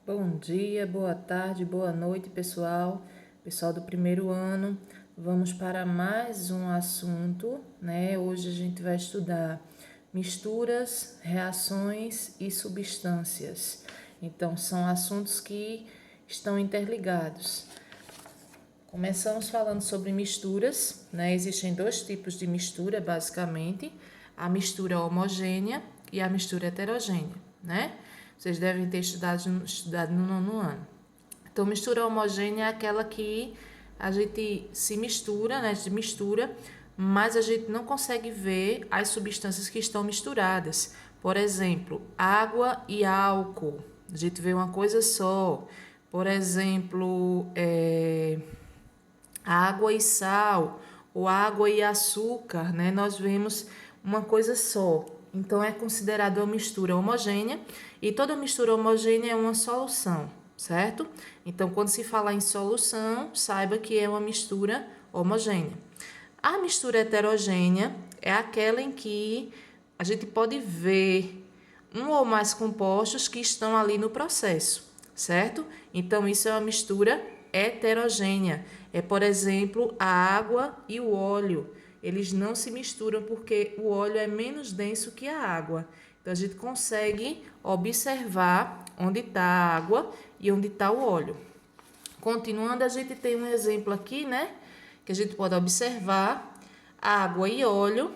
Bom dia, boa tarde, boa noite, pessoal. Pessoal do primeiro ano, vamos para mais um assunto, né? Hoje a gente vai estudar misturas, reações e substâncias. Então, são assuntos que estão interligados. Começamos falando sobre misturas, né? Existem dois tipos de mistura, basicamente: a mistura homogênea e a mistura heterogênea, né? Vocês devem ter estudado no nono ano. Então, mistura homogênea é aquela que a gente se mistura, né? A gente mistura, mas a gente não consegue ver as substâncias que estão misturadas. Por exemplo, água e álcool. A gente vê uma coisa só. Por exemplo, água e sal, ou água e açúcar, né? Nós vemos uma coisa só. Então, é considerado uma mistura homogênea, e toda mistura homogênea é uma solução, certo? Então, quando se fala em solução, saiba que é uma mistura homogênea. A mistura heterogênea é aquela em que a gente pode ver um ou mais compostos que estão ali no processo, certo? Então, isso é uma mistura heterogênea. É, por exemplo, a água e o óleo. Eles não se misturam porque o óleo é menos denso que a água. Então, a gente consegue observar onde está a água e onde está o óleo. Continuando, a gente tem um exemplo aqui, né? Que a gente pode observar água e óleo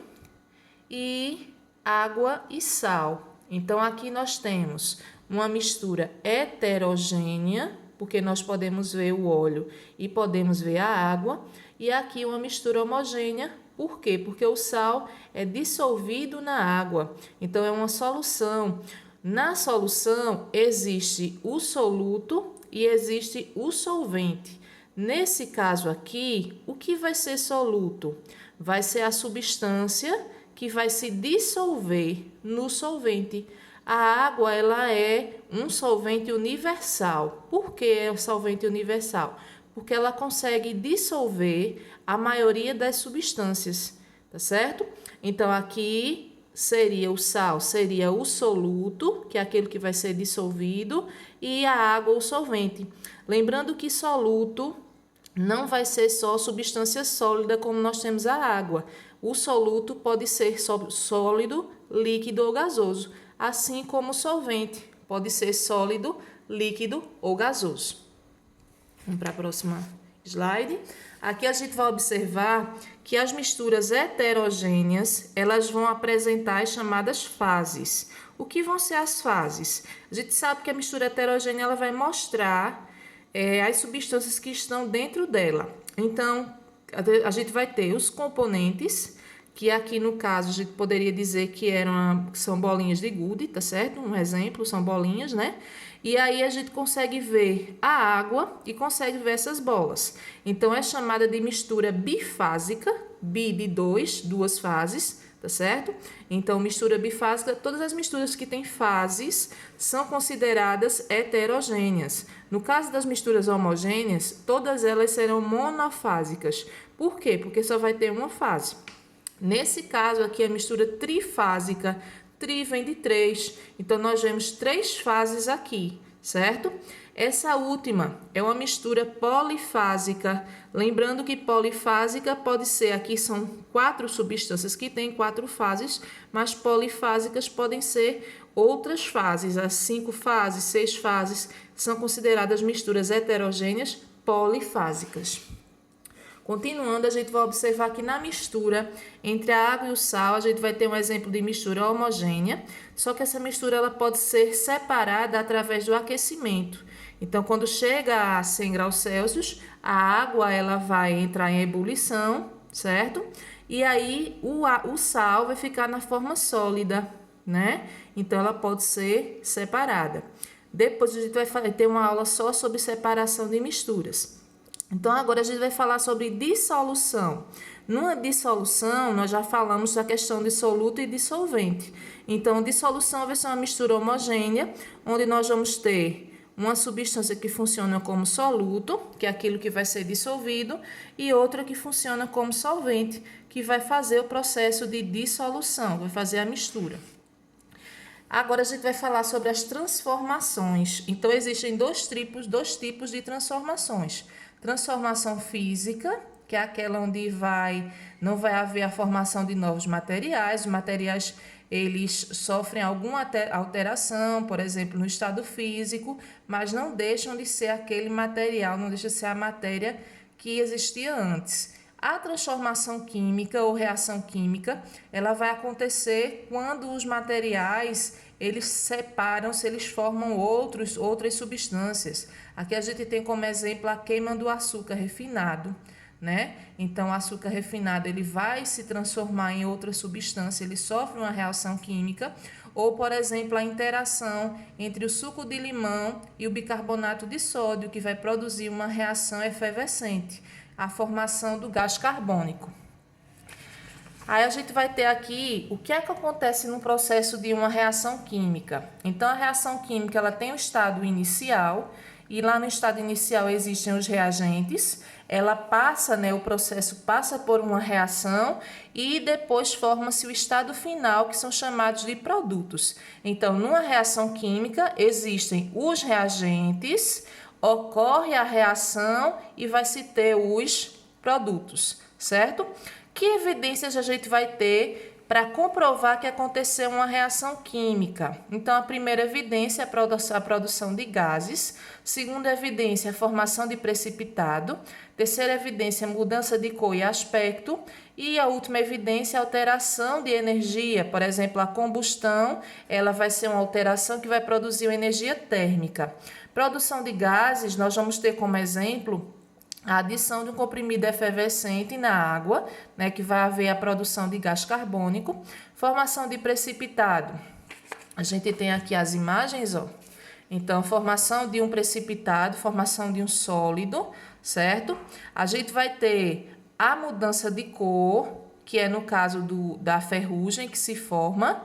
e água e sal. Então, aqui nós temos uma mistura heterogênea, porque nós podemos ver o óleo e podemos ver a água, e aqui uma mistura homogênea. Por quê? Porque o sal é dissolvido na água, então é uma solução. Na solução existe o soluto e existe o solvente. Nesse caso aqui, o que vai ser soluto? Vai ser a substância que vai se dissolver no solvente. A água, ela é um solvente universal. Por que é um solvente universal? Porque ela consegue dissolver a maioria das substâncias, tá certo? Então, aqui seria o sal, seria o soluto, que é aquele que vai ser dissolvido, e a água, o solvente. Lembrando que soluto não vai ser só substância sólida como nós temos a água. O soluto pode ser sólido, líquido ou gasoso, assim como o solvente pode ser sólido, líquido ou gasoso. Vamos para a próxima slide. Aqui a gente vai observar que as misturas heterogêneas, elas vão apresentar as chamadas fases. O que vão ser as fases? A gente sabe que a mistura heterogênea ela vai mostrar as substâncias que estão dentro dela. Então, a gente vai ter os componentes, que aqui no caso a gente poderia dizer que são bolinhas de gude, tá certo? Um exemplo, são bolinhas, né? E aí a gente consegue ver a água e consegue ver essas bolas. Então, é chamada de mistura bifásica, bi de duas fases, tá certo? Então, mistura bifásica, todas as misturas que têm fases são consideradas heterogêneas. No caso das misturas homogêneas, todas elas serão monofásicas. Por quê? Porque só vai ter uma fase. Nesse caso aqui, a mistura trifásica, tri vem de 3, então nós vemos 3 fases aqui, certo? Essa última é uma mistura polifásica, lembrando que polifásica pode ser, aqui são 4 substâncias que têm 4 fases, mas polifásicas podem ser outras fases, as 5 fases, 6 fases, são consideradas misturas heterogêneas polifásicas. Continuando, a gente vai observar que na mistura entre a água e o sal, a gente vai ter um exemplo de mistura homogênea, só que essa mistura ela pode ser separada através do aquecimento. Então, quando chega a 100 graus Celsius, a água ela vai entrar em ebulição, certo? E aí o sal vai ficar na forma sólida, né? Então, ela pode ser separada. Depois a gente vai ter uma aula só sobre separação de misturas. Então, agora a gente vai falar sobre dissolução. Numa dissolução, nós já falamos da questão de soluto e dissolvente. Então, dissolução vai ser uma mistura homogênea, onde nós vamos ter uma substância que funciona como soluto, que é aquilo que vai ser dissolvido, e outra que funciona como solvente, que vai fazer o processo de dissolução, vai fazer a mistura. Agora a gente vai falar sobre as transformações. Então, existem dois tipos de transformações. Transformação física, que é aquela onde não vai haver a formação de novos materiais. Os materiais eles sofrem alguma alteração, por exemplo, no estado físico, mas não deixam de ser aquele material, não deixa de ser a matéria que existia antes. A transformação química ou reação química, ela vai acontecer quando os materiais, eles separam-se, eles formam outras substâncias. Aqui a gente tem como exemplo a queima do açúcar refinado, né? Então, o açúcar refinado, ele vai se transformar em outra substância, ele sofre uma reação química, ou, por exemplo, a interação entre o suco de limão e o bicarbonato de sódio, que vai produzir uma reação efervescente, a formação do gás carbônico. Aí a gente vai ter aqui o que é que acontece no processo de uma reação química. Então, a reação química ela tem o estado inicial, e lá no estado inicial existem os reagentes, ela passa, o processo passa por uma reação e depois forma-se o estado final, que são chamados de produtos. Então, numa reação química existem os reagentes, ocorre a reação e vai se ter os produtos, certo? Que evidências a gente vai ter para comprovar que aconteceu uma reação química? Então, a primeira evidência é a produção de gases. Segunda evidência, a formação de precipitado. Terceira evidência, mudança de cor e aspecto. E a última evidência, alteração de energia. Por exemplo, a combustão, ela vai ser uma alteração que vai produzir uma energia térmica. Produção de gases, nós vamos ter como exemplo a adição de um comprimido efervescente na água, que vai haver a produção de gás carbônico. Formação de precipitado. A gente tem aqui as imagens, ó. Então, formação de um precipitado, formação de um sólido, certo? A gente vai ter a mudança de cor, que é no caso da ferrugem que se forma.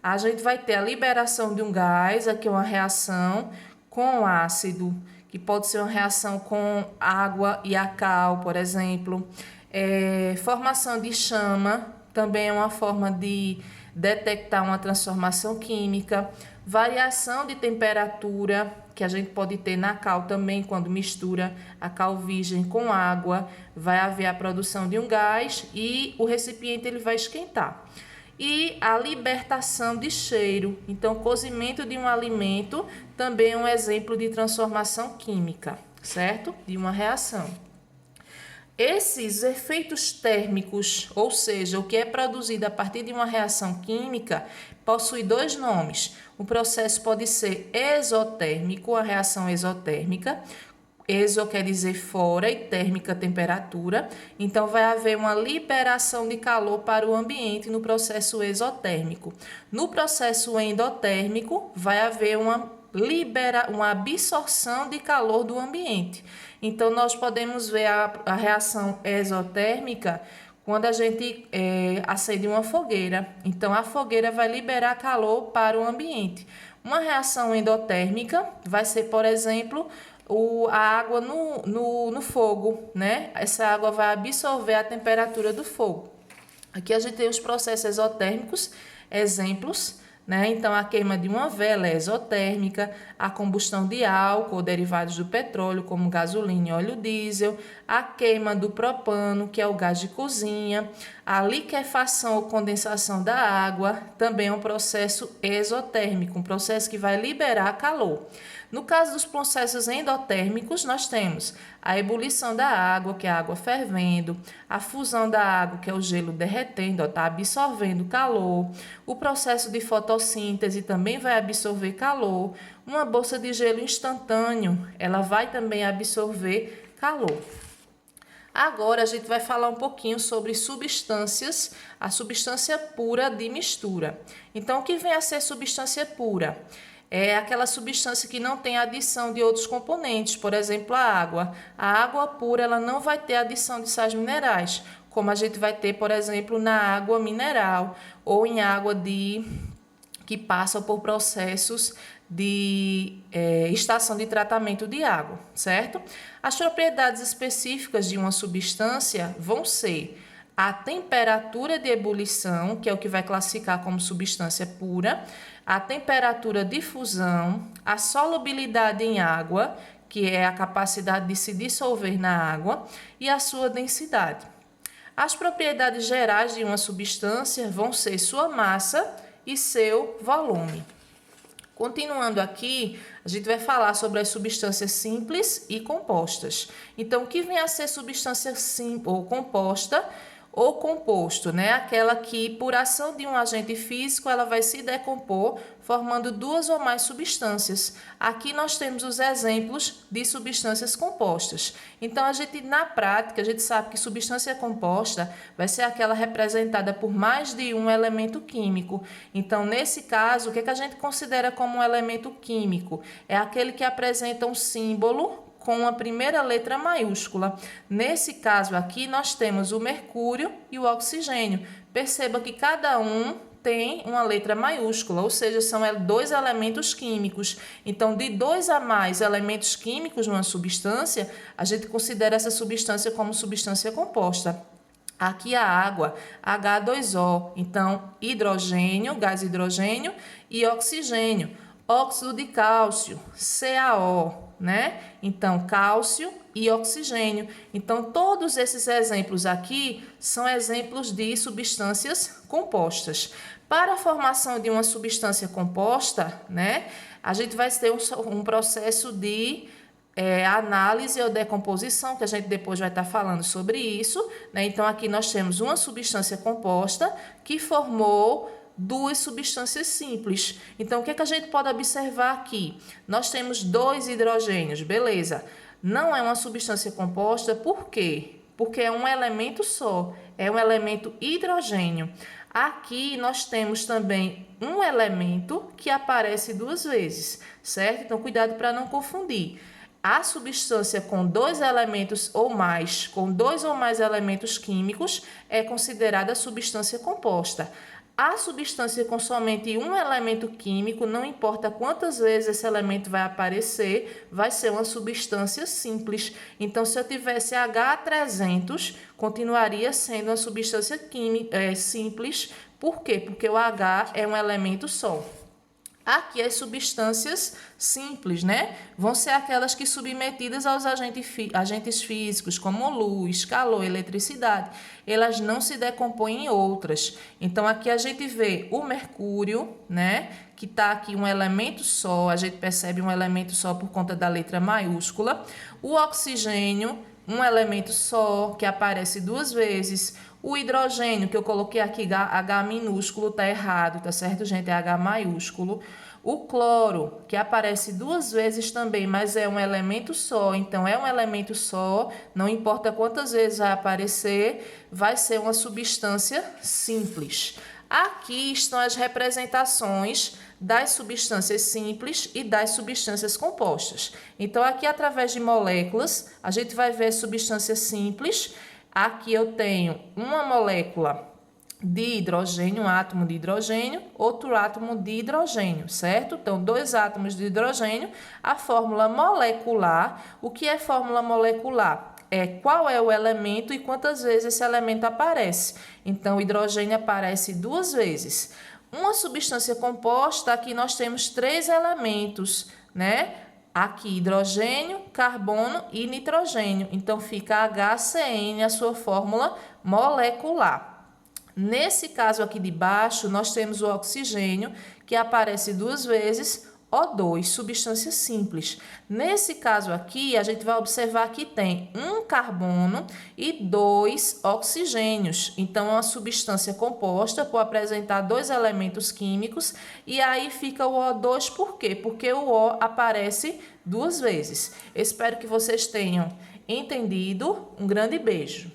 A gente vai ter a liberação de um gás, aqui é uma reação com ácido, que pode ser uma reação com água e a cal, por exemplo. Formação de chama, também é uma forma de detectar uma transformação química. Variação de temperatura, que a gente pode ter na cal também, quando mistura a cal virgem com água, vai haver a produção de um gás e o recipiente ele vai esquentar. E a libertação de cheiro. Então, cozimento de um alimento também é um exemplo de transformação química, certo? De uma reação. Esses efeitos térmicos, ou seja, o que é produzido a partir de uma reação química, possui dois nomes. O processo pode ser exotérmico, a reação exotérmica. Exo quer dizer fora e térmica, temperatura. Então, vai haver uma liberação de calor para o ambiente no processo exotérmico. No processo endotérmico, vai haver uma absorção de calor do ambiente. Então, nós podemos ver a reação exotérmica quando a gente acende uma fogueira. Então, a fogueira vai liberar calor para o ambiente. Uma reação endotérmica vai ser, por exemplo, a água no fogo, né? Essa água vai absorver a temperatura do fogo. Aqui a gente tem os processos exotérmicos, exemplos, né? Então, a queima de uma vela é exotérmica, a combustão de álcool ou derivados do petróleo, como gasolina e óleo diesel, a queima do propano, que é o gás de cozinha, a liquefação ou condensação da água, também é um processo exotérmico, um processo que vai liberar calor. No caso dos processos endotérmicos, nós temos a ebulição da água, que é a água fervendo, a fusão da água, que é o gelo derretendo, está absorvendo calor, o processo de fotossíntese também vai absorver calor, uma bolsa de gelo instantâneo, ela vai também absorver calor. Agora a gente vai falar um pouquinho sobre substâncias, a substância pura de mistura. Então, o que vem a ser substância pura? É aquela substância que não tem adição de outros componentes, por exemplo, a água. A água pura ela não vai ter adição de sais minerais, como a gente vai ter, por exemplo, na água mineral ou em água que passam por processos de estação de tratamento de água, certo? As propriedades específicas de uma substância vão ser a temperatura de ebulição, que é o que vai classificar como substância pura, a temperatura de fusão, a solubilidade em água, que é a capacidade de se dissolver na água, e a sua densidade. As propriedades gerais de uma substância vão ser sua massa e seu volume. Continuando aqui, a gente vai falar sobre as substâncias simples e compostas. Então, o que vem a ser substância simples ou composta ou composto, né? Aquela que, por ação de um agente físico, ela vai se decompor, formando duas ou mais substâncias. Aqui nós temos os exemplos de substâncias compostas. Então, na prática, a gente sabe que substância composta vai ser aquela representada por mais de um elemento químico. Então, nesse caso, o que a gente considera como um elemento químico? É aquele que apresenta um símbolo com a primeira letra maiúscula. Nesse caso aqui, nós temos o mercúrio e o oxigênio. Perceba que cada um tem uma letra maiúscula, ou seja, são dois elementos químicos. Então, de dois a mais elementos químicos numa substância, a gente considera essa substância como substância composta. Aqui a água, H2O, então hidrogênio, gás hidrogênio e oxigênio, óxido de cálcio, CaO, né? Então, cálcio e oxigênio. Então, todos esses exemplos aqui são exemplos de substâncias compostas. Para a formação de uma substância composta, né, a gente vai ter um processo de análise ou decomposição, que a gente depois vai estar falando sobre isso, né? Então, aqui nós temos uma substância composta que formou duas substâncias simples. Então, o que a gente pode observar aqui? Nós temos dois hidrogênios, beleza. Não é uma substância composta, por quê? Porque é um elemento só, é um elemento hidrogênio. Aqui nós temos também um elemento que aparece duas vezes, certo? Então, cuidado para não confundir. A substância com dois elementos ou mais, com dois ou mais elementos químicos, é considerada substância composta. A substância com somente um elemento químico, não importa quantas vezes esse elemento vai aparecer, vai ser uma substância simples. Então, se eu tivesse H300, continuaria sendo uma substância simples. Por quê? Porque o H é um elemento só. Aqui as substâncias simples, né? Vão ser aquelas que submetidas aos agentes físicos, como luz, calor, eletricidade. Elas não se decompõem em outras. Então, aqui a gente vê o mercúrio, né? Que está aqui um elemento só. A gente percebe um elemento só por conta da letra maiúscula. O oxigênio, um elemento só, que aparece duas vezes. O hidrogênio, que eu coloquei aqui H minúsculo, tá errado, tá certo, gente? É H maiúsculo. O cloro, que aparece duas vezes também, mas é um elemento só. Então, é um elemento só, não importa quantas vezes vai aparecer, vai ser uma substância simples. Aqui estão as representações das substâncias simples e das substâncias compostas. Então, aqui, através de moléculas, a gente vai ver substâncias simples. Aqui eu tenho uma molécula de hidrogênio, um átomo de hidrogênio, outro átomo de hidrogênio, certo? Então, dois átomos de hidrogênio. A fórmula molecular, o que é fórmula molecular? É qual é o elemento e quantas vezes esse elemento aparece. Então, o hidrogênio aparece duas vezes. Uma substância composta, aqui nós temos três elementos, né? Aqui, hidrogênio, carbono e nitrogênio. Então, fica HCN, a sua fórmula molecular. Nesse caso aqui de baixo, nós temos o oxigênio, que aparece duas vezes, O2, substância simples. Nesse caso aqui, a gente vai observar que tem um carbono e dois oxigênios. Então, é uma substância composta por apresentar dois elementos químicos. E aí fica o O2, por quê? Porque o O aparece duas vezes. Espero que vocês tenham entendido. Um grande beijo.